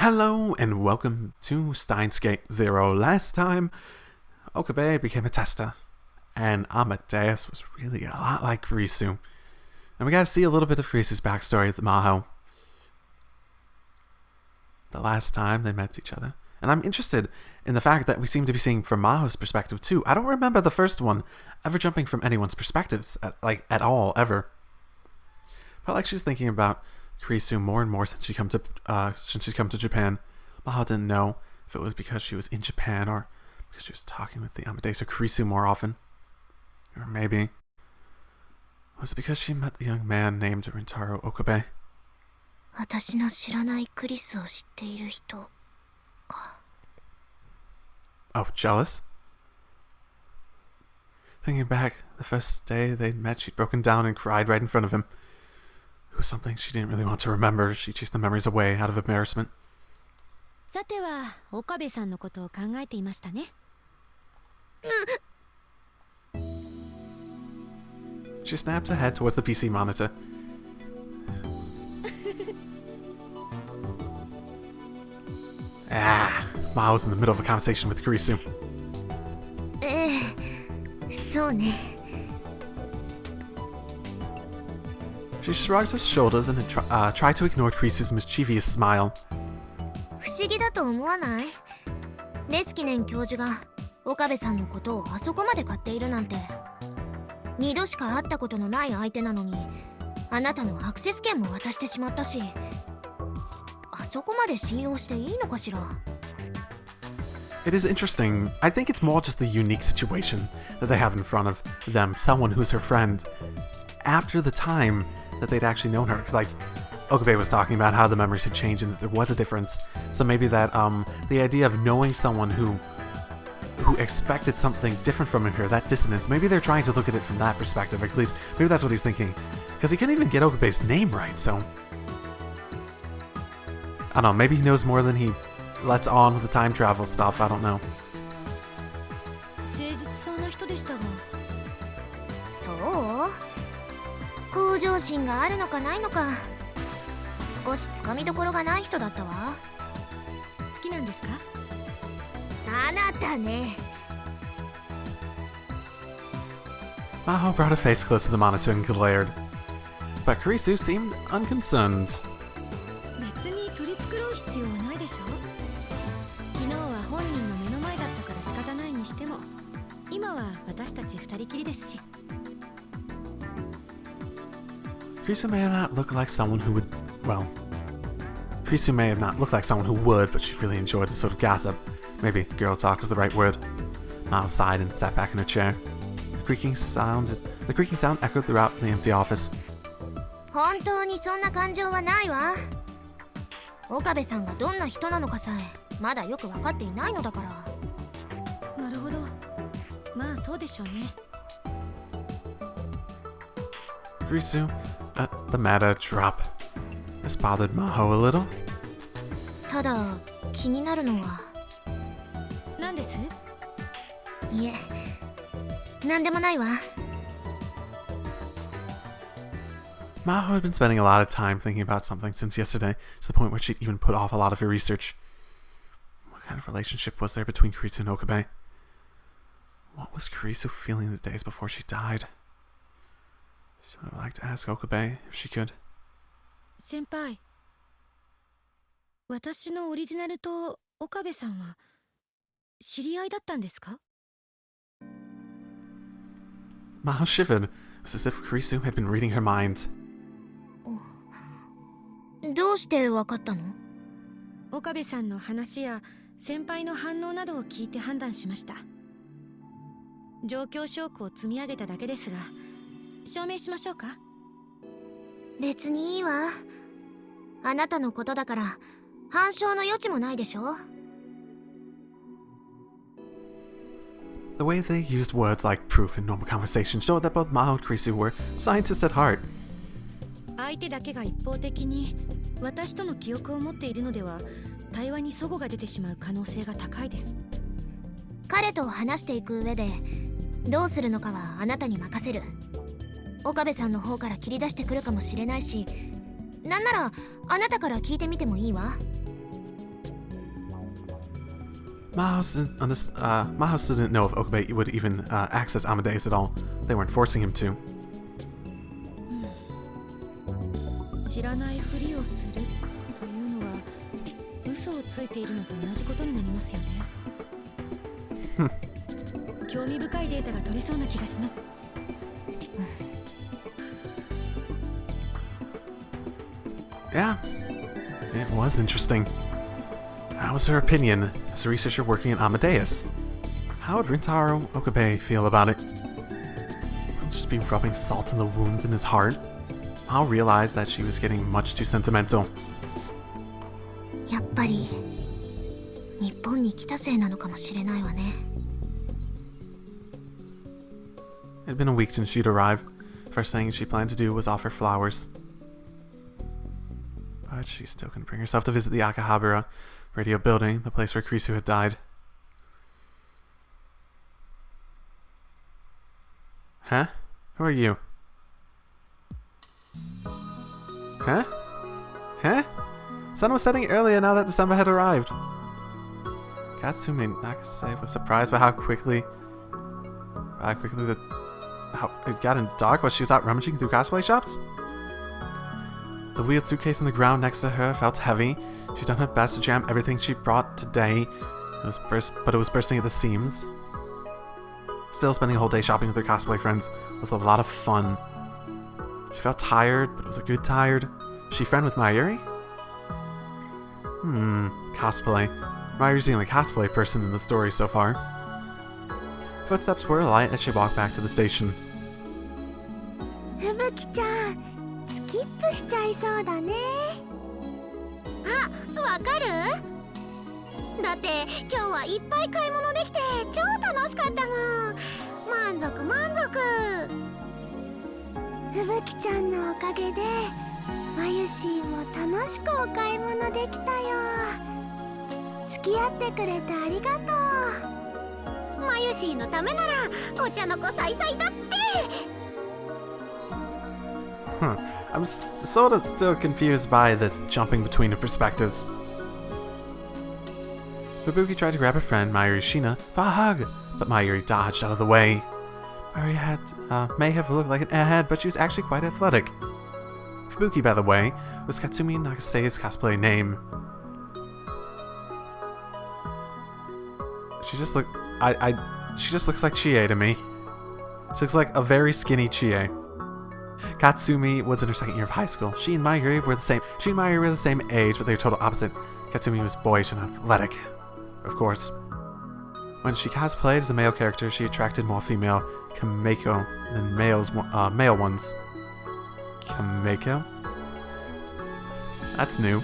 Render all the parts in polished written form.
Hello and welcome to Steins Gate 0. Last time, Okabe became a tester, and Amadeus was really a lot like Kurisu. And we got to see a little bit of Kurisu's backstory at the Maho. The last time they met each other. And I'm interested in the fact that we seem to be seeing from Maho's perspective too. I don't remember the first one ever jumping from anyone's perspectives at all, ever. Felt like she's thinking about Kurisu more and more since she's come to Japan. Maho didn't know if it was because she was in Japan or because she was talking with the Amadeus or Kurisu more often. Or maybe was it because she met the young man named Daru Okabe? 私の知らないクリスを知っている人か。 Oh, jealous? Thinking back, the first day they'd met, she'd broken down and cried right in front of him. It was something she didn't really want to remember. She chased the memories away out of embarrassment. さては、岡部さんのことを考えていましたね。She snapped her head towards the PC monitor. Maho was in the middle of a conversation with Kurisu. そうね。 She shrugged her shoulders and tried to ignore Kurisu's mischievous smile. 不思議だと思わない？レスキネン教授が岡部さんのことをあそこまで買っているなんて。2度しか会ったことのない相手なのに、あなたのアクセス権も渡してしまったし、あそこまで信用していいのかしら。 It is interesting. I think it's more just the unique situation that they have in front of them. Someone who's her friend after the time that they'd actually known her. Because, like, Okabe was talking about how the memories had changed and that there was a difference. So maybe that, the idea of knowing someone who expected something different from her, that dissonance, maybe they're trying to look at it from that perspective. At least, maybe that's what he's thinking. Because he couldn't even get Okabe's name right, so... I don't know, maybe he knows more than he lets on with the time travel stuff, I don't know. 誠実そうな人でしたが。そう？向上心があるのかないのか。少しつかみどころがない人だったわ。好きなんですか？あなたね。 Maho brought her face close to the monitor and glared. But Kurisu seemed unconcerned. 別に取り繕う必要はないでしょ。昨日は本人の目の前だったから仕方ないにしても、今は私たち二人きりですし。 Kurisu may not look like someone who would, well, Kurisu may have not looked like someone who would, but she really enjoyed the sort of gossip. Maybe girl talk was the right word. Maho sighed and sat back in her chair. The creaking sound echoed throughout the empty office. 本当にそんな感情はないわ。岡部さんがどんな人なのかさえまだよく分かっていないのだから。なるほど。まあそうでしょうね。 Kurisu let the matter drop. This bothered Maho a little. ただ気になるのは。何です？いえ、なんでもないわ。 Maho had been spending a lot of time thinking about something since yesterday, to the point where she'd even put off a lot of her research. What kind of relationship was there between Kurisu and Okabe? What was Kurisu feeling the days before she died? She would have liked to ask Okabe if she could. 先輩、私のオリジナルと岡部さんは知り合いだったんですか？ Maho shivered. It was as if Kurisu had been reading her mind. どうしてわかったの？岡部さんの話や先輩の反応などを聞いて判断しました。状況証拠を積み上げただけですが、証明しましょうか？別にいいわ。あなたのことだから反証の余地もないでしょ。 The way they used words like proof in normal conversation showed that both Maho and Kurisu were scientists at heart. 相手だけが一方的に私との記憶を持っているのでは対話に齟齬が出てしまう可能性が高いです。彼と話していく上でどうするのかはあなたに任せる。岡部さんの方から切り出してくるかもしれないし、なんならあなたから聞いてみてもいいわ。Maho didn't know if Okabe would even access Amadeus at all. They weren't forcing him to. 知らないふりをするというのは嘘をついているのと同じことになりますよね。興味深いデータが取れそうな気がします。Yeah, it was interesting. How was her opinion as a researcher working at Amadeus? How would Rintaro Okabe feel about it? He'll just be rubbing salt in the wounds in his heart. I'll realize that she was getting much too sentimental. やっぱり日本に来たせいなのかもしれないわね。It had been a week since she'd arrived. First thing she planned to do was offer flowers. But she still couldn't bring herself to visit the Akihabara radio building, the place where Krisu had died. Huh? Who are you? Huh? Huh? Sun was setting earlier now that December had arrived. Katsume Nakase was surprised by how quickly how it got dark while she was out rummaging through cosplay shops. The wheeled suitcase on the ground next to her felt heavy. She'd done her best to jam everything she brought today, but it was bursting at the seams. Still, spending a whole day shopping with her cosplay friends was a lot of fun. She felt tired, but it was a good tired. Was she friend with Mayuri? Cosplay. Mayuri's the only cosplay person in the story so far. Footsteps were light as she walked back to the station. ふぶきちゃん、スキップしちゃいそうだね。あ、わかる？だって今日はいっぱい買い物できて超楽しかったもん。満足満足。ふぶきちゃんのおかげでまゆしーも楽しくお買い物できたよ。付き合ってくれてありがとう。まゆしーのためならお茶の子さいさいだって。I'm sort of still confused by this jumping between the perspectives. Fubuki tried to grab her friend Mayuri Shina for a hug, but Mayuri dodged out of the way. Mayuri may have looked like an airhead, but she was actually quite athletic. Fubuki, by the way, was Katsumi Nakase's cosplay name. She just looks like Chie to me. She looks like a very skinny Chie. Katsumi was in her second year of high school. She and Mayuri were the same age, but they were total opposite. Katsumi was boyish and athletic, of course. When she cosplayed as a male character, she attracted more female Kameko than male ones. Kameko? That's new.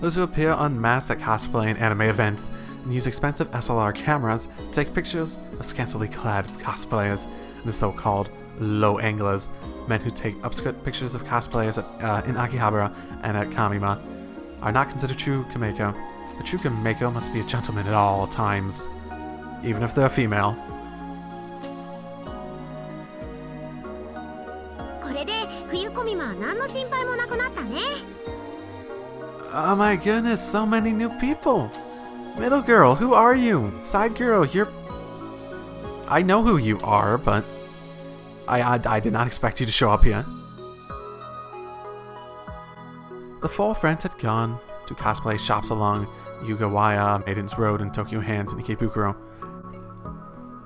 Those who appear en masse at cosplay and anime events and use expensive SLR cameras to take pictures of scantily clad cosplayers and the so-called low anglers, men who take upskirt pictures of cosplayers in Akihabara and at Kamima, are not considered true Kameko. A true Kameko must be a gentleman at all times, even if they're female. これで冬コミマは何の心配もなくなったね。Oh my goodness, so many new people! Middle girl, who are you? Side girl, I know who you are, but I did not expect you to show up here. The four friends had gone to cosplay shops along Yugawaya, Maiden's Road, and Tokyo Hands in Ikebukuro.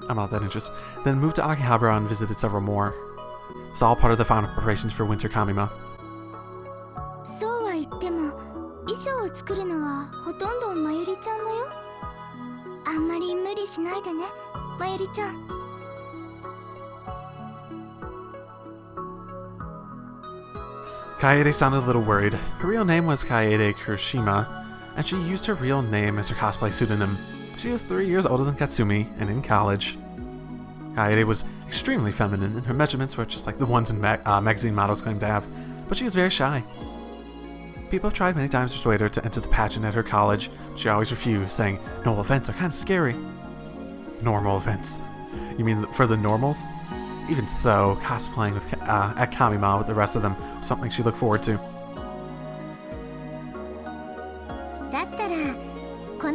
I'm not that interested. Then moved to Akihabara and visited several more. It's all part of the final preparations for Winter Kamima. そうは言っても衣装を作るのはほとんどまゆりちゃんだよ。あんまり無理しないでね、まゆりちゃん。Kaede sounded a little worried. Her real name was Kaede Kuroshima, and she used her real name as her cosplay pseudonym. She was 3 years older than Katsumi and in college. Kaede was extremely feminine, and her measurements were just like the ones in magazine models claim to have, but she was very shy. People have tried many times to persuade her to enter the pageant at her college, but she always refused, saying normal events are kind of scary. Normal events? You mean for the normals? Even so, cosplaying at Kamima with the rest of them was something she looked forward to. だったらこ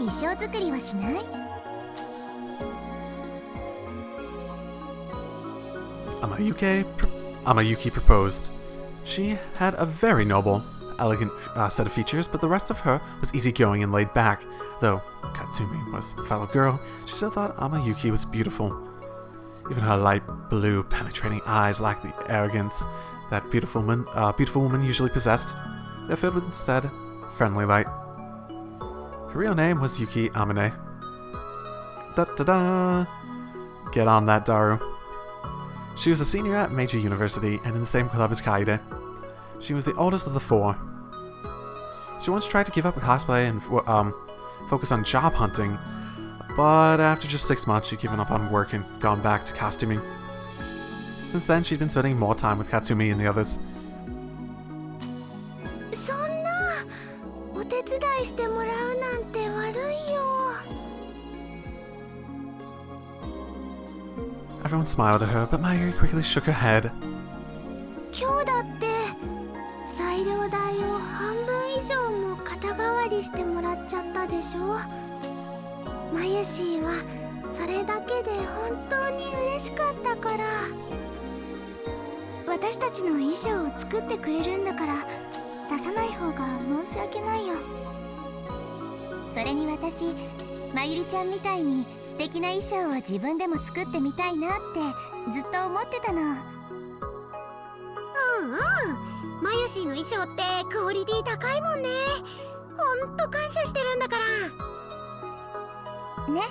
衣装作りはしない？ Amayuki proposed. She had a very noble, elegant set of features, but the rest of her was easygoing and laid back. Though Katsumi was a fellow girl, she still thought Amayuki was beautiful. Even her light blue, penetrating eyes lacked the arrogance that beautiful woman usually possessed. They filled with instead friendly light. Her real name was Yuki Amane. Da-da-da! Get on that, Daru. She was a senior at Meiji University and in the same club as Kaede. She was the oldest of the four. She once tried to give up cosplay and focus on job hunting, but after just 6 months she'd given up on work and gone back to costuming. Since then, she'd been spending more time with Katsumi and the others. そんなお手伝いしてもらうなんて悪いよ。 Everyone smiled at her, but Mayuri quickly shook her head. 今日だって材料代を半分以上も肩代わりしてもらっちゃったでしょ。マユシーはそれだけで本当に嬉しかったから。私たちの衣装を作ってくれるんだから出さない方が申し訳ないよ。それに私、まゆりちゃんみたいに素敵な衣装を自分でも作ってみたいなってずっと思ってたの。うんうん、まゆしーの衣装ってクオリティ高いもんね。ほんと感謝してるんだからね。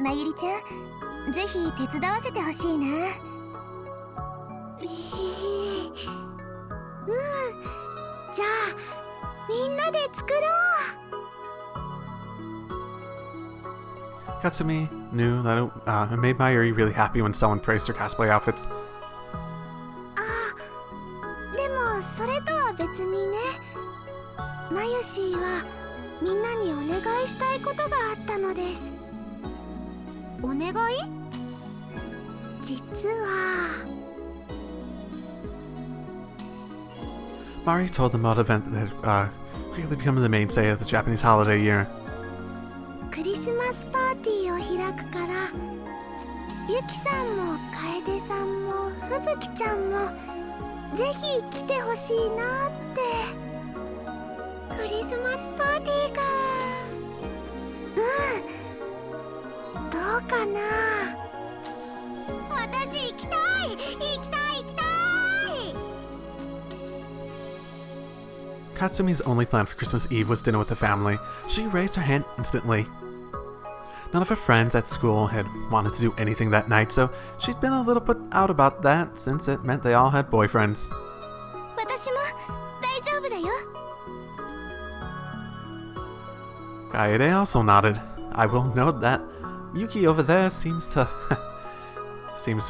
まゆりちゃん、ぜひ手伝わせてほしいな。うん、じゃあみんなで作ろう。 Katsumi knew that it made Mayuri really happy when someone praised her cosplay outfits. あ、でもそれとは別にね、マユシーはみんなにお願いしたいことがあったのです。お願い？実はMari told them about an event that had quickly become the mainstay of the Japanese holiday year. クリスマスパーティーを開くから、ユキさんも楓さんも吹雪ちゃんもぜひ来てほしいなって。クリスマスパーティーか。うん、どうかな。私行きたい行きたい行きたい。 Katsumi's only plan for Christmas Eve was dinner with the family. She raised her hand instantly. None of her friends at school had wanted to do anything that night, so she'd been a little put out about that since it meant they all had boyfriends. 私も大丈夫だよ。 Kaede also nodded. I will note that Yuki over there seems to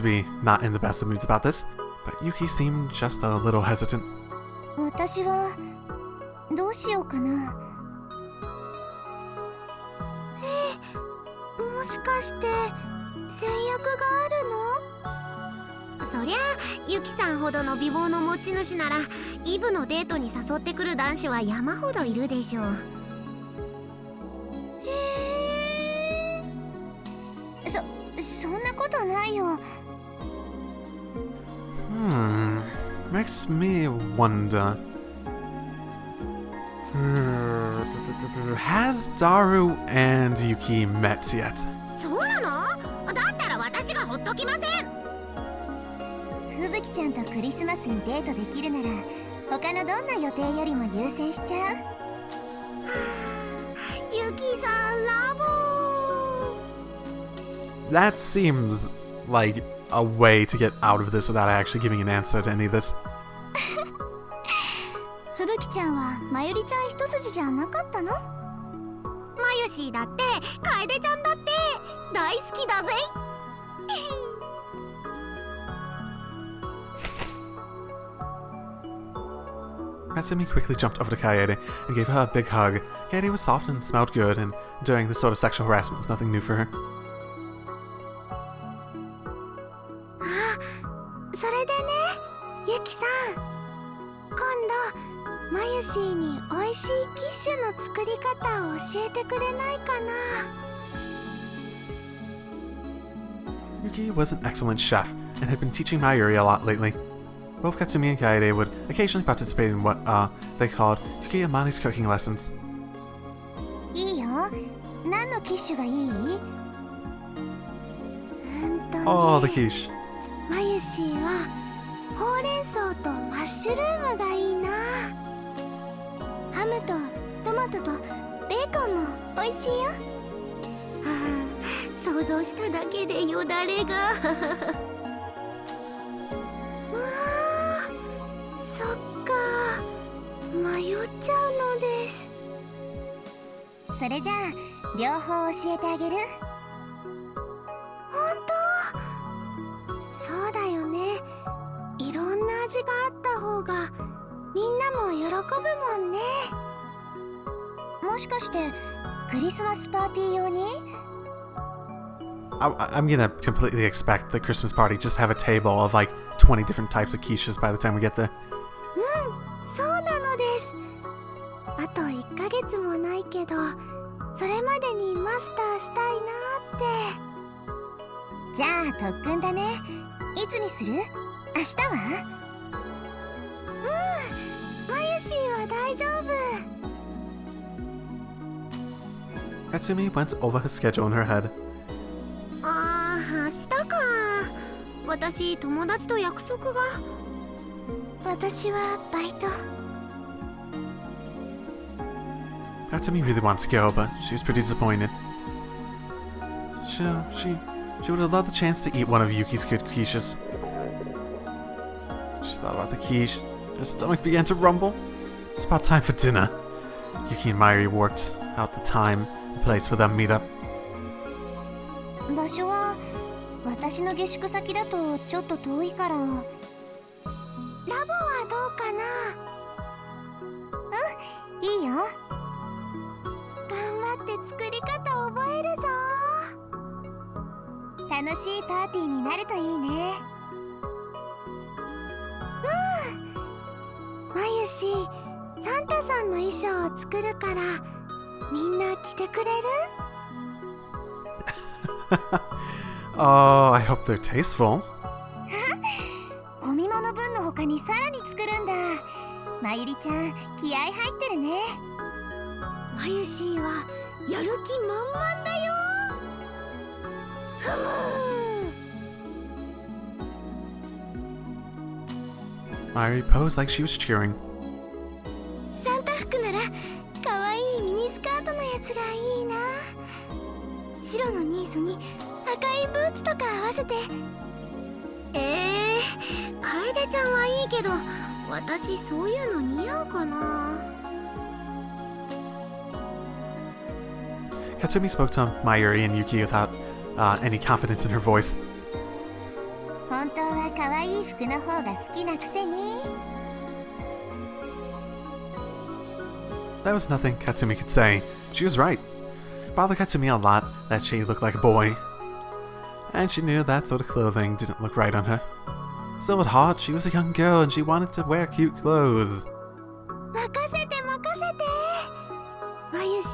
be not in the best of moods about this, but Yuki seemed just a little hesitant. 私はどうしようかな。もしかして戦略があるの？そりゃユキさんほどの美貌の持ち主ならイブのデートに誘ってくる男子は山ほどいるでしょう。そんなことないよ。Makes me wonder. Has Daru and Yuki met yet? そうなの？だったら私がほっときません。吹雪ちゃんとクリスマスにデートできるなら他のどんな予定よりも優先しちゃう。ユキさんラボー。 That seems like a way to get out of this without actually giving an answer to any of this. 吹雪ちゃんはまゆりちゃん一筋じゃなかったの？まゆしーだって楓ちゃんだって大好きだぜ。Katsumi quickly jumped over to Kaede and gave her a big hug. Kaede was soft and smelled good, and doing this sort of sexual harassment was nothing new for her. あ、それでね、ユキさん、今度まゆしーにおいしいキッシシュの作り方を教えてくれないかな。 Yuki was an excellent chef and had been teaching Mayuri a lot lately. Both Katsumi and Kaede would occasionally participate in what they called Yuki and Mani's cooking lessons. いいよ。何のキッシュがいい？Oh, the quiche. マユシーはほうれん草とマッシュルームがいいな。ハムとトマトとベーコンも美味しいよ。はあ、想像しただけでよだれが。わあ、そっか、迷っちゃうのです。それじゃあ両方教えてあげる。本当？そうだよね。いろんな味があった方がみんなも喜ぶもんね。もしかしてクリスマスパーティー用に？ I'm gonna completely expect the Christmas party just have a table of like 20 different types of quiches by the time we get there. そうなのです。あと1ヶ月もないけど、それまでにマスターしたいなって。じゃあ特訓だね。いつにする？明日は？マユシーは大丈夫。Katsumi went over her schedule in her head. ああ、明日か。私、友達と約束が。私はバイト。Katsumi really wants to go, but she was pretty disappointed. She would have loved the chance to eat one of Yuki's good quiches. She thought about the quiche. Her stomach began to rumble. It's about time for dinner. Yuki and Mayuri worked out the time and place for them to meet up. 場所は私の下宿先だとちょっと遠いから。ラボはどうかな？いいよ。頑張って作り方覚えるぞ。楽しいパーティーになるといいね。マユシ、サンタさんの衣装を作るからみんな着てくれる？Oh, I hope they're tasteful. 込み物分の他にさらに作るんだ。まゆりちゃん、気合入ってるね。まゆしーはやる気満々だよ。ふむ。Mayuri posed like she was cheering. サンタ服ならかわいいミニスカートのやつがいいな。白のニーズに赤いブーツとか合わせて。楓ちゃんはいいけど、私そういうの似合うかな。Katsumi spoke to Mayuri and Yuki without any confidence in her voice. 本当は可愛い服の方が好きなくせに。That was nothing Katsumi could say. She was right. It bothered Katsumi a lot that she looked like a boy. And she knew that sort of clothing didn't look right on her. Still at heart, she was a young girl and she wanted to wear cute clothes. 任せて任せて。まゆし、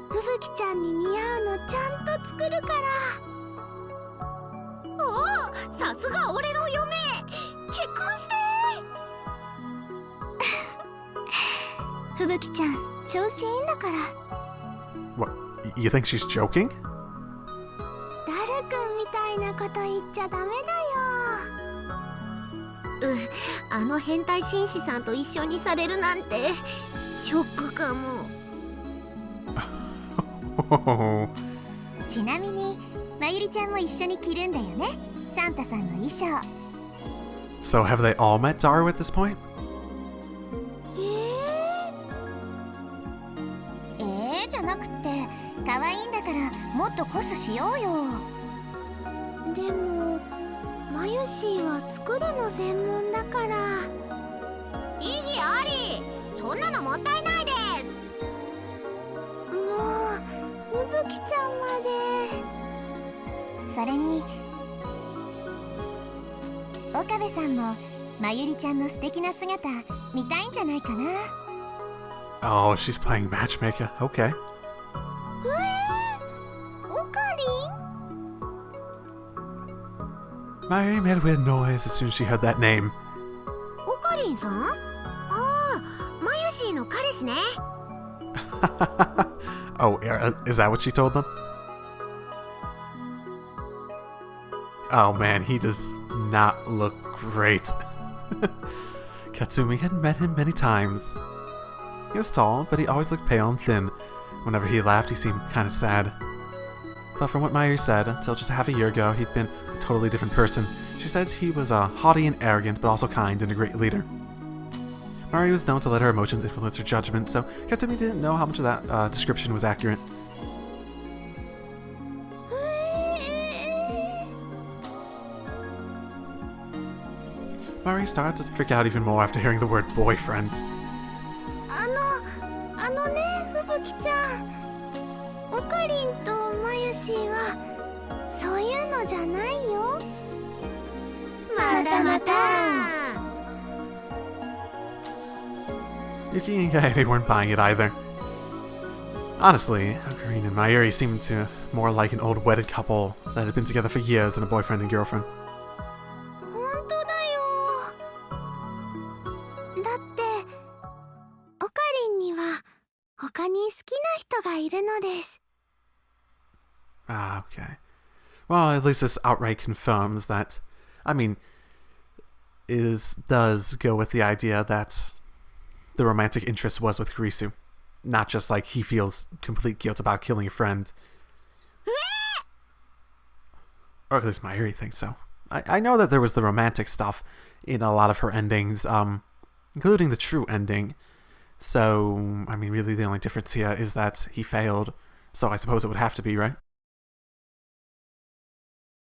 ふぶきちゃんに似合うのちゃんと作るから。おお、さすが俺の嫁。結婚して。ふぶきちゃん、調子いいんだから。What? You think she's joking? ダルくんみたいなこと言っちゃダメだよ。あの変態紳士さんと一緒にされるなんてショックかも。ちなみにまゆりちゃんも一緒に着るんだよね、サンタさんの衣装。 So have they all met Daru at this point? じゃなくて、可愛いんだからもっとコスしようよ。でもまゆしは作るの専門だから。意義あり。そんなのもったいないです。もうふぶきちゃんまで。それに岡部 さんもまゆりちゃんの素敵な姿見たいんじゃないかな。Oh, she's playing matchmaker. Okay. オカリン Mayuri made a weird noise as soon as she heard that name. オカリンさんああ、マユシーの彼氏ね。Oh, is that what she told them? Oh man, he does not look great. Katsumi had met him many times. He was tall, but he always looked pale and thin. Whenever he laughed, he seemed kind of sad. But from what Mayuri said, until just half a year ago, he'd been a totally different person. She said he was haughty and arrogant, but also kind and a great leader. Mayuri was known to let her emotions influence her judgment, so Katsumi didn't know how much of that description was accurate. Mayuri started to freak out even more after hearing the word boyfriend. あのね、ふぶきちゃん。オカリンとマユシーはそういうのじゃないよ。またまた。Yuki and Kaede weren't buying it either. Honestly, Ocarina and Mayuri seemed to more like an old wedded couple that had been together for years than a boyfriend and girlfriend. 本当だよ。だってオカリンには他に好きな人がいるのです。 Ah, okay. Well, at least this outright confirms that, I mean, does go with the idea that the romantic interest was with Kurisu. Not just like he feels complete guilt about killing a friend. Or at least Mayuri thinks so. I know that there was the romantic stuff in a lot of her endings, including the true ending. So, I mean, really the only difference here is that he failed. So I suppose it would have to be, right?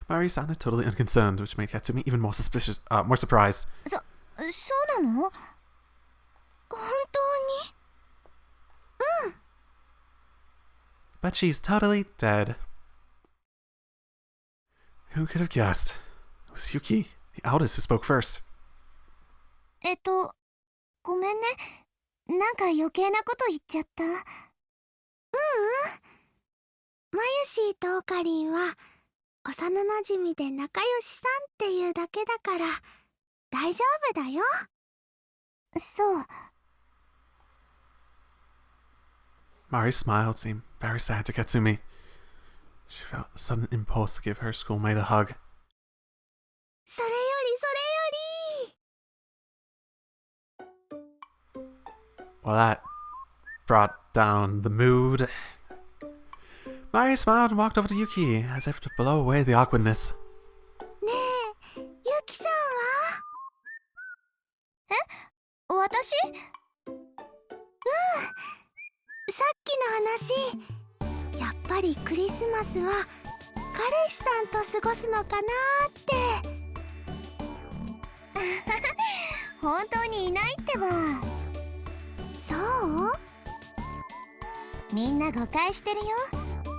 Mayuri sounded totally unconcerned, which made Katsumi even more suspicious, more surprised. そうなの？本当に？ But she's totally dead. Who could have guessed? It was Yuki, the eldest, who spoke first. ごめんね。なんか余計なこと言っちゃった。マユシーとオカリンは幼なじみで仲良しさんっていうだけだから大丈夫だよ。そう。Mayuri's smile seemed very sad to Katsumi. She felt a sudden impulse to give her schoolmate a hug. それより。 Well, that brought down the mood. Mayuri smiled and walked over to Yuki, as if to blow away the awkwardness. ねえ、ユキさんは？私？さっきの話、やっぱりクリスマスは彼氏さんと過ごすのかなって。本当にいないってば。そう？みんな誤解してるよ。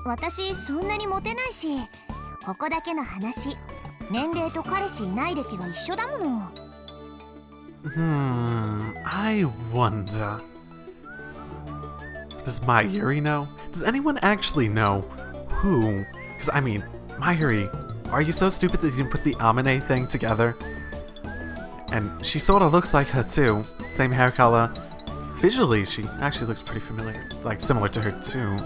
私そんなにモテないし、ここだけの話、年齢と彼氏いない歴が一緒だもの。I wonder. Does Mayuri know? Does anyone actually know who? Because, I mean, Mayuri, are you so stupid that you didn't put the Amane thing together? And she sort of looks like her too. Same hair color. Visually, she actually looks pretty familiar. Like, similar to her too.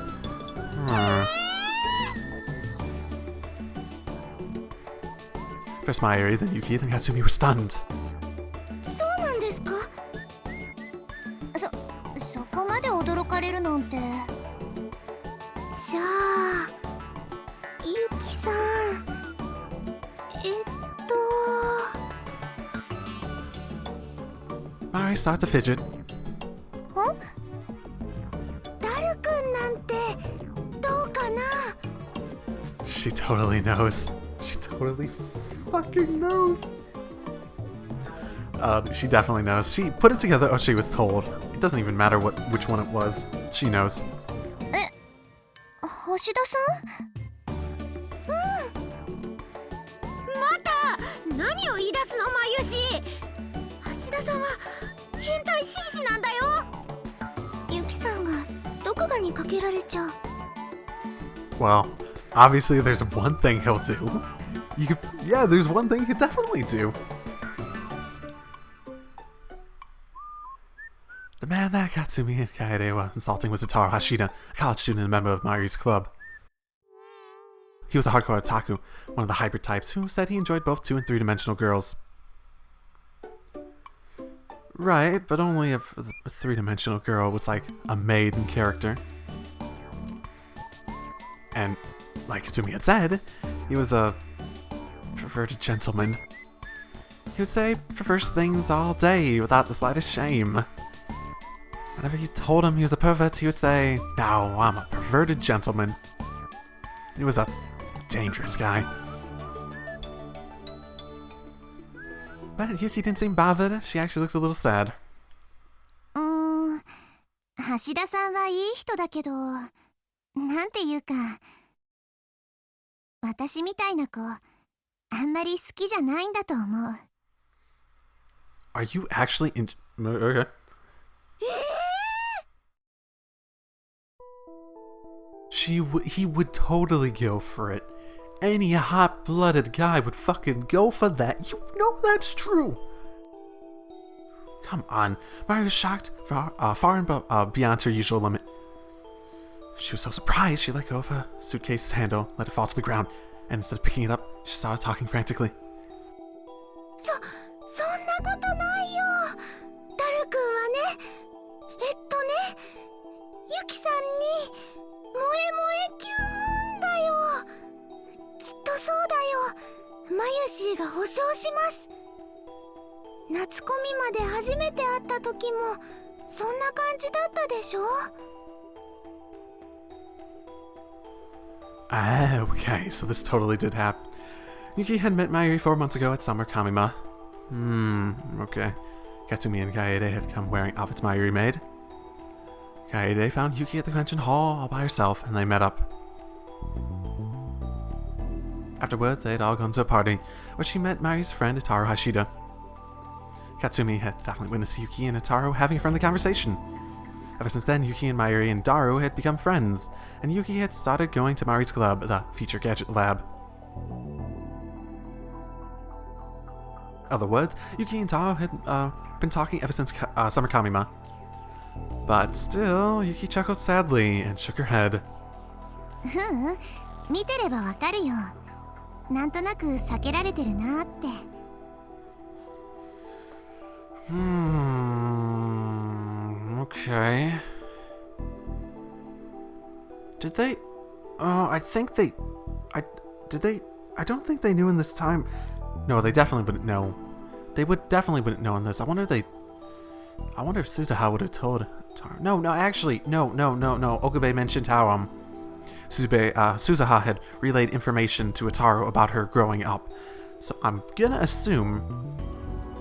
First Mayuri, then Yuki, then Katsumi were stunned. そうなんですか？そこまで驚かれるなんて。じゃあ、ユキさん、Mayuri started to fidget. ダルくんなんてどうかな？ She totally knows. She totally fucking knows. She definitely knows. She put it together, or she was told. It doesn't even matter which one it was. She knows. 星田さん？また何を言い出すの、マユシ。橋田さんは変態紳士なんだよ。ユにかけられちゃう。 Well, obviously there's one thing he'll do. Yeah, there's one thing he could definitely do. The man that Katsumi and Kaede were insulting was Itaru Hashida, a college student and a member of Mayuri's club. He was a hardcore otaku, one of the hybrid types, who said he enjoyed both 2- and 3-dimensional girls. Right, but only if a 3-dimensional girl was like a maiden character. And, like Katsumi had said, he was a perverted gentleman. He would say perverse things all day without the slightest shame. Whenever you told him he was a pervert, he would say, "No, I'm a perverted gentleman." He was a dangerous guy. But Yuki didn't seem bothered. She actually looked a little sad. 橋田さんはいい人だけど、なんていうか、私みたいな子、あんまり好きじゃないんだと思う。Are you actually in... Okay. He would totally go for it. Any hot-blooded guy would fucking go for that. You know that's true. Come on. Mario was shocked, far and beyond her usual limit. She was so surprised, she let go of her suitcase's handle, let it fall to the ground, and instead of picking it up, she started talking frantically. そんなことないよ。ダルくんはね、ユキさんに萌え萌えキューンだよ。きっとそうだよ。マユシーが保証します。夏コミまで初めて会った時もそんな感じだったでしょ。Ah, okay, so this totally did happen. Yuki had met Mayuri 4 months ago at Summer Kamima. Okay. Katsumi and Kaede had come wearing outfits Mayuri made. Kaede found Yuki at the convention hall all by herself, and they met up. Afterwards, they had all gone to a party, where she met Mayuri's friend Itaru Hashida. Katsumi had definitely witnessed Yuki and Itaru having a friendly conversation. Ever since then, Yuki and Mayuri and Daru had become friends, and Yuki had started going to Mayuri's club, the Future Gadget Lab. In other words, Yuki and Daru had been talking ever since Summer Kamima. But still, Yuki chuckled sadly and shook her head. 見てればわかるよ。なんとなく避けられてるなって。Okay. Did they... Oh, I think they... Did they... I don't think they knew in this time... No, they definitely wouldn't know. They definitely wouldn't know in this. I wonder if Suzuha would have told Taru. No, actually, no. Okabe mentioned how, Suzuha had relayed information to Itaru about her growing up. So I'm gonna assume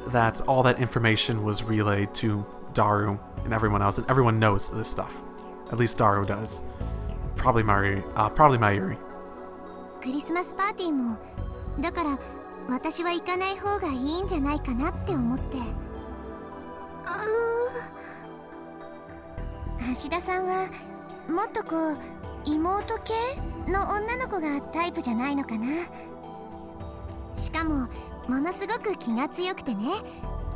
that all that information was relayed to Daru and everyone else, and everyone knows this stuff. At least Daru does. Probably Mayuri. クリスマスパーティーも、だから私は行かない方がいいんじゃないかなって思って。橋田さんはもっとこう妹系の女の子がタイプじゃないのかな。しかもものすごく気が強くてね、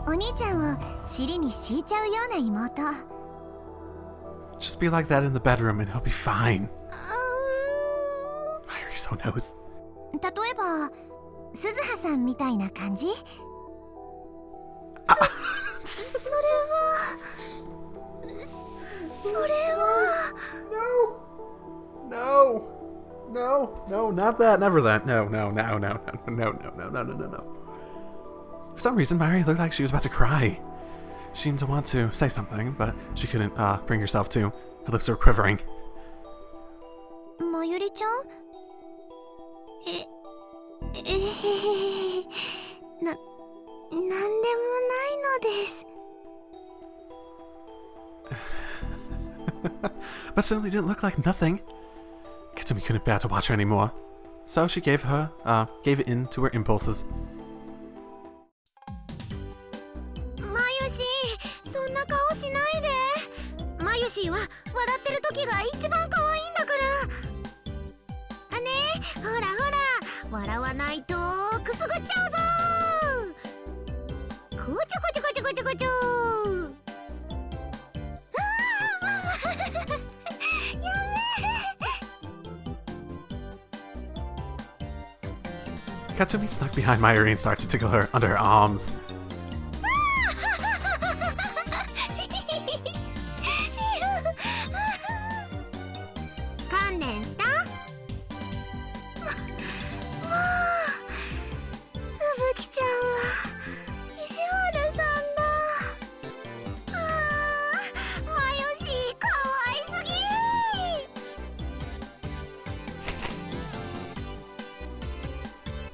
お兄ちゃんを尻に敷いちゃうような妹。 Just be like that in the bedroom and he'll be fine. Mayuri so knows. 例えば鈴葉さんみたいな感じ。それは No, not that, never that. No. For some reason, Mayuri looked like she was about to cry. She seemed to want to say something, but she couldn't bring herself to. Her lips were quivering. まゆりちゃん？なんでもないのです。But certainly didn't look like nothing. Katsumi couldn't bear to watch her anymore, so she gave it in to her impulses. まゆし、そんな顔しないで。まゆししいわ。笑ってる時が一番可愛いんだから。ねえ、ほらほら、笑わないとくすぐっちゃうぞ。こちょこちょこちょこちょこちょ。Katsumi snuck behind Mayuri and started to tickle her under her arms.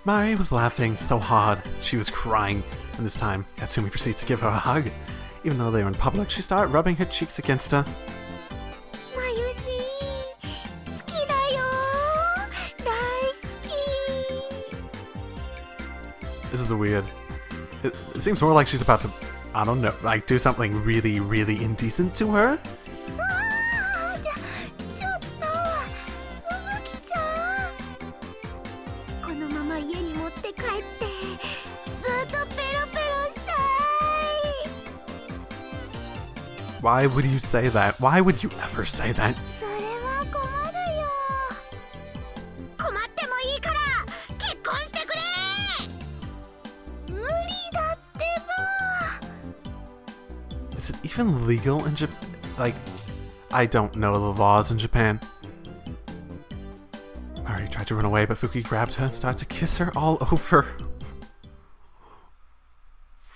Mayuri was laughing so hard, she was crying, and this time, Katsumi proceeded to give her a hug. Even though they were in public, she started rubbing her cheeks against her. This is weird. It seems more like she's about to, I don't know, like do something really, really indecent to her? Why would you say that? Why would you ever say that? Is it even legal in Japan? Like, I don't know the laws in Japan. Mayuri tried to run away, but Fuki grabbed her and started to kiss her all over.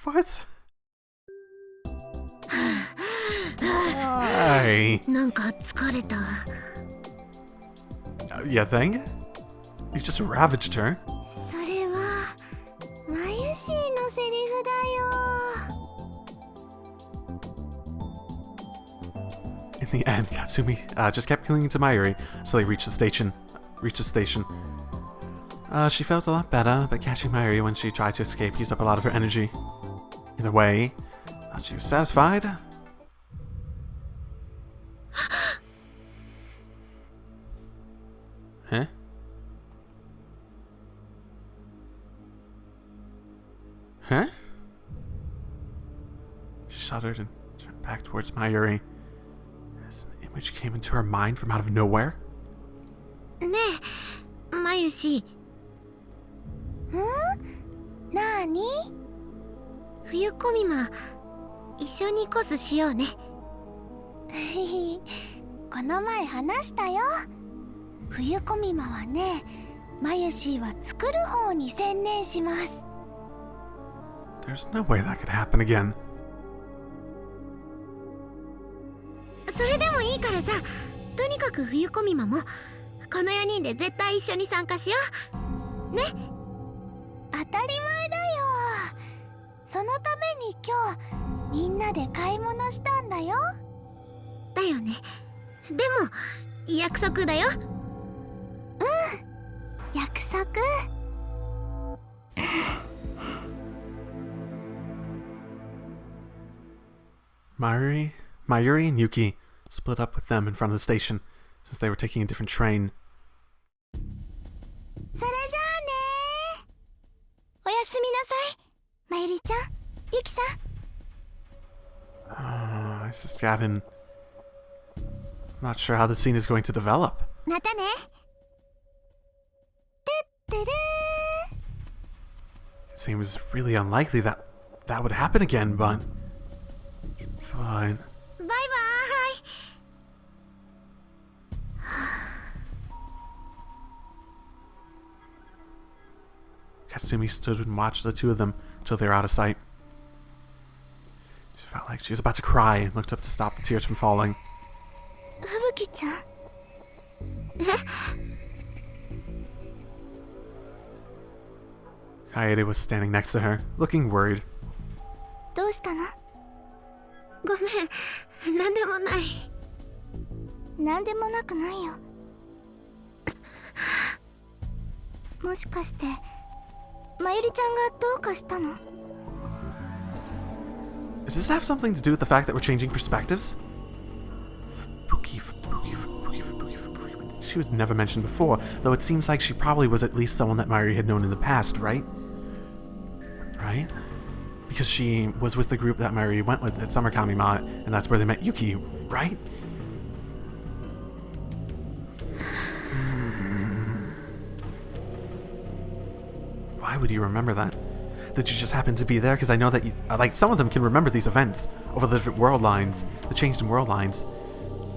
What? Why? You think? You just ravaged her. In the end, Katsumi just kept clinging to Mayuri until they reached the station. She felt a lot better, but catching Mayuri when she tried to escape used up a lot of her energy. Either way, she was satisfied. Huh? Huh? She shuddered and turned back towards Mayuri as an image came into her mind from out of nowhere. ねえ、まゆし。なーに？冬コミマ、一緒にコスしようね。この前話したよ。冬コミマはね、まゆしは作る方に専念します。There's no way that could happen again. それでもいいからさ、とにかく冬コミマもこの4人で絶対一緒に参加しよう。ね。当たり前だよ。そのために今日みんなで買い物したんだよ。だよね。でも約束だよ。約束。Mayuri and Yuki split up with them in front of the station since they were taking a different train. それじゃあね。おやすみなさい。まゆりちゃん、ゆきさん。I just got in. I'm not sure how the scene is going to develop. またね。てってれー。It seems really unlikely that would happen again, but fine. バイバイ。Katsumi stood and watched the two of them until they were out of sight. She felt like she was about to cry and looked up to stop the tears from falling. ふぶきちゃん。Kaede was standing next to her, looking worried. どうしたの？ごめん、なんでもない。なんでもなくないよ。もしかしてまゆりちゃんがどうかしたの？ Does this have something to do with the fact that we're changing perspectives? she was never mentioned before, though it seems like she probably was at least someone that Mayuri had known in the past, right? Right? Because she was with the group that Mayuri went with at Summer Kamima, and that's where they met Yuki, right? Why would you remember that? Did you just happen to be there? Because I know that like some of them can remember these events over the different world lines. The change in world lines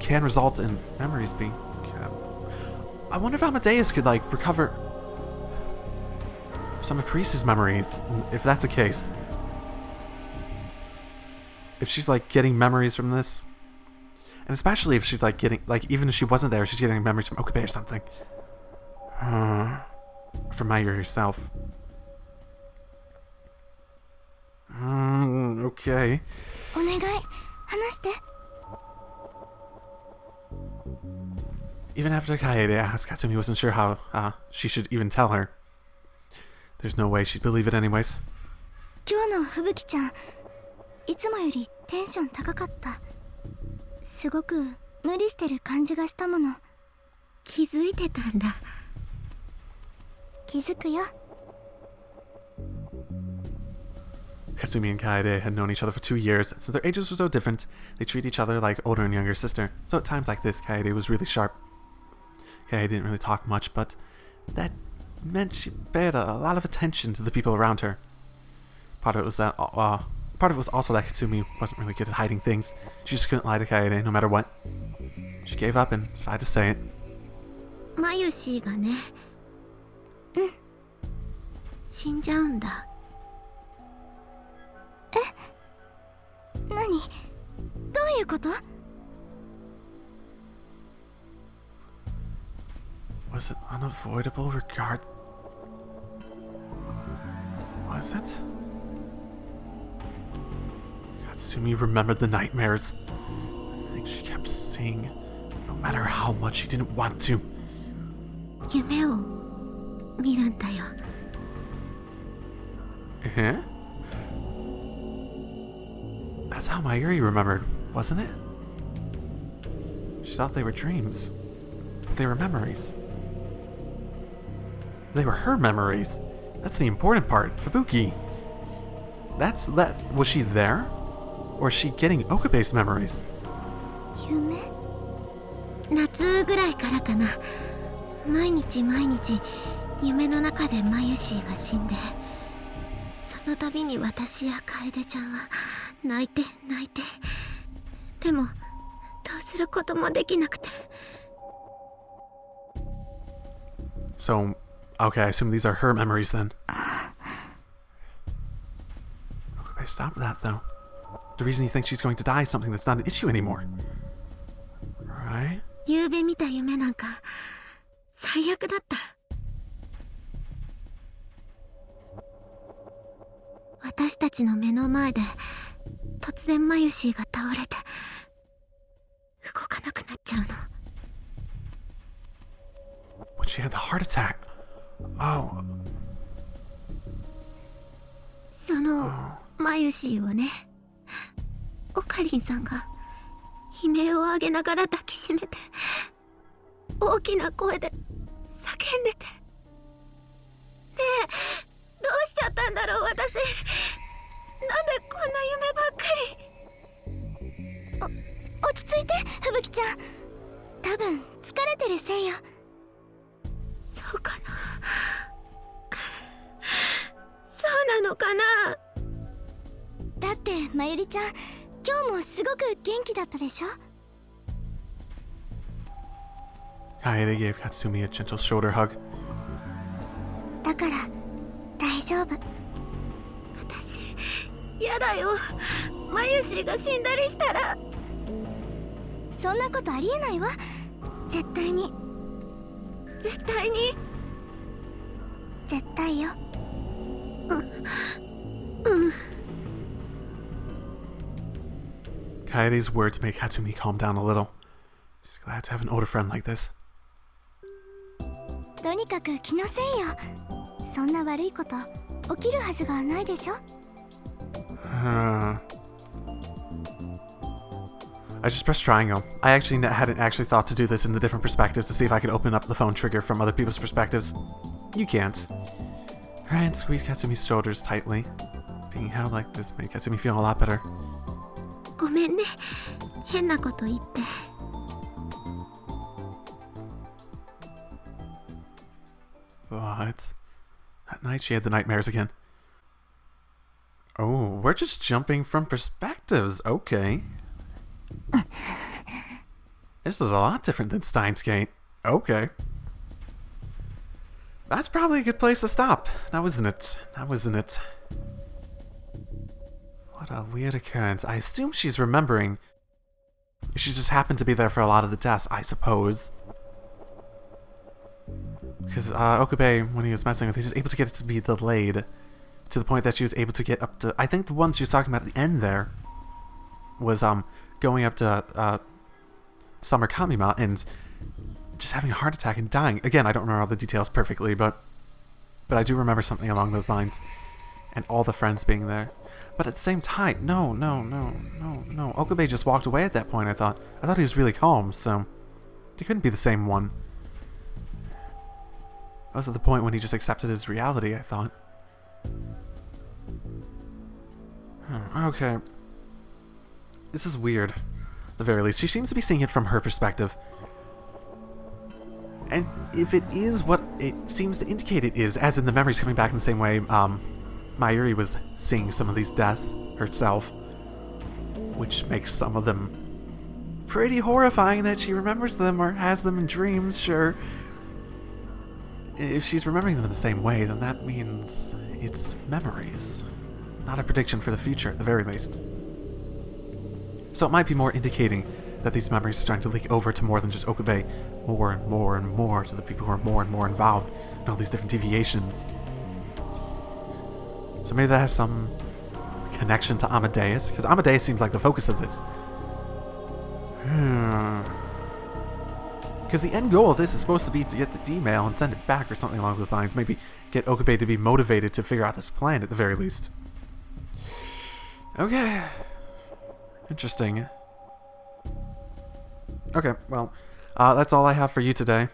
can result in memories being kept. I wonder if Amadeus could like recover some of Kreese's memories, if that's the case. If she's like getting memories from this, and especially if she's like getting like even if she wasn't there, she's getting memories from Okabe or something. From Mayuri herself. Okay. Even after Kaede asked, Katsumi wasn't sure how she should even tell her. There's no way she'd believe it anyways. 今日の吹雪ちゃん、いつもよりテンション高かった。すごく無理してる感じがしたもの。気づいてたんだ。気づくよ。Katsumi and Kaede had known each other for 2 years. Since their ages were so different, they treat each other like older and younger sister. So at times like this, Kaede was really sharp. Kaede didn't really talk much, but that meant she paid a lot of attention to the people around her. Part of it was also that Katsumi wasn't really good at hiding things. She just couldn't lie to Kaede no matter what. She gave up and decided to say it. Mayushiがね。死んじゃうんだ。何？どういうこと？ Was it unavoidable regard? Was it? Katsumi remembered the nightmares. The things she kept seeing, no matter how much she didn't want to. 夢を見るんだよ。Eh? That's how Mayuri remembered, wasn't it? She thought they were dreams. But they were memories. They were her memories. That's the important part. Fubuki. Was she there? Or is she getting Okabe's memories? 夢？夏ぐらいからかな。毎日夢の中でマユシーが死んで、その度に私や楓ちゃんは泣いて。でもどうすることもできなくて。So, okay, I assume these are her memories then. Okay, stop that though. The reason you think she's going to die is something that's not an issue anymore. Right? 夕べ見た夢なんか最悪だった。私たちの目の前で突然マユシーが倒れて動かなくなっちゃうの。When she had the heart attack. Oh. そのマユシーをね、オカリンさんが悲鳴を上げながら抱きしめて大きな声で叫んでて。ねえ、どうしちゃったんだろう私。なんでこんな夢ばっかり。落ち着いて吹雪ちゃん。多分疲れてるせいよ。そうかな。そうなのかな。だってまゆりちゃん、今日もすごく元気だったでしょ。Kaede gave Katsumi a gentle shoulder hug. だから大丈夫。私やだよ。マユシーが死んだりしたら。そんなことありえないわ。絶対に。絶対に。絶対よ。Kaede's words made Katsumi calm down a little. She's glad to have an older friend like this. とにかく気のせいよ。そんな悪いこと起きるはずがないでしょ。I just pressed triangle. I actually hadn't actually thought to do this in the different perspectives to see if I could open up the phone trigger from other people's perspectives. You can't. Her hand squeezed Katsumi's shoulders tightly. Being held like this made Katsumi feel a lot better. ごめんね。変なこと言って。What? That night she had the nightmares again. Oh, we're just jumping from perspectives. Okay. This is a lot different than Steins Gate. Okay. That's probably a good place to stop. Now isn't it? Now isn't it? What a weird occurrence. I assume she's remembering. She just happened to be there for a lot of the deaths, I suppose. Because Okabe, when he was messing with it, he was able to get it to be delayed to the point that she was able to get up to... I think the one she was talking about at the end there was going up to Summer Kamima and just having a heart attack and dying. Again, I don't remember all the details perfectly, but I do remember something along those lines. And all the friends being there. But at the same time, no. Okabe just walked away at that point, I thought. I thought he was really calm, so... He couldn't be the same one. That was at the point when he just accepted his reality, I thought. Okay. This is weird. At the very least. She seems to be seeing it from her perspective. And if it is what it seems to indicate it is, as in the memories coming back in the same way, Mayuri was seeing some of these deaths herself, which makes some of them pretty horrifying that she remembers them or has them in dreams, sure. If she's remembering them in the same way, then that means it's memories, not a prediction for the future at the very least. So it might be more indicating that these memories are starting to leak over to more than just Okabe, more and more and more to the people who are more and more involved in all these different deviations. So maybe that has some connection to Amadeus, because Amadeus seems like the focus of this. Because the end goal of this is supposed to be to get the D-mail and send it back or something along those lines. Maybe get Okabe to be motivated to figure out this plan at the very least. Okay. Interesting. Okay, well, that's all I have for you today.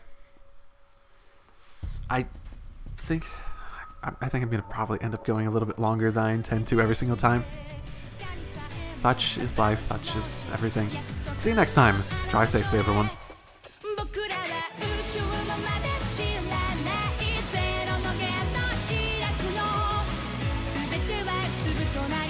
I think I'm going to probably end up going a little bit longer than I intend to every single time. Such is life, such is everything. See you next time. Drive safely, everyone. Tonight